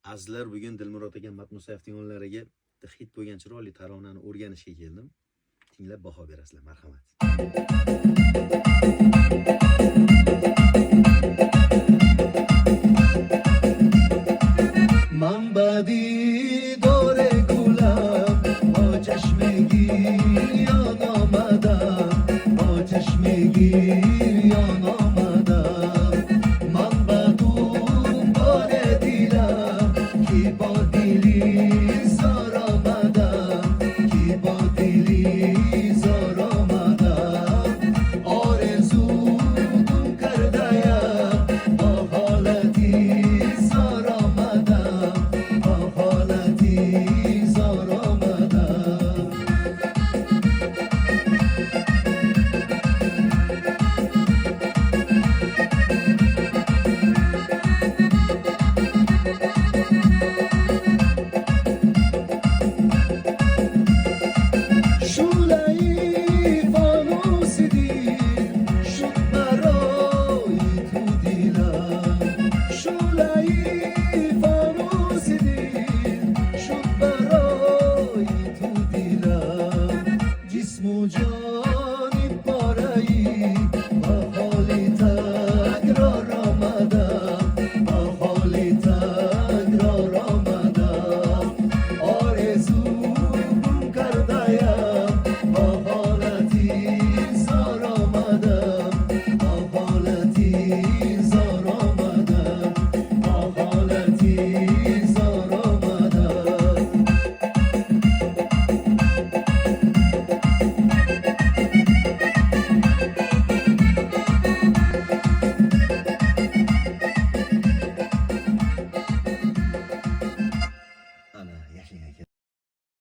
Azizlar, bugun Dilmurod aka Matmusayevning o'yinlariga hit bo'lgan chiroyli taronani o'rganishga keldim. Tinglab baho berasizlar, marhamat. من بدی دور گلم با چشمگیر یاد آمدم با چشمگیر یاد آمدم من بدون بار دیلم کی با دیلی زار آمدم کی با دیلی زار آمدم آرزو دون کردیم با حالتی زار آمدم با حالتی زار آمدم شوله‌ای فانوسی دیر شد برای تو دیلم شوله‌ای فانوسی دیر شد برای تو دیلم جسم و جانی پاره‌ای با حالی تکرار آمدم با حالی تکرار آمدم آرزو گم کردیم با حالتی زار آمدم با حالتی زار آمدم با حالتی زار آمدم أنا يا أخي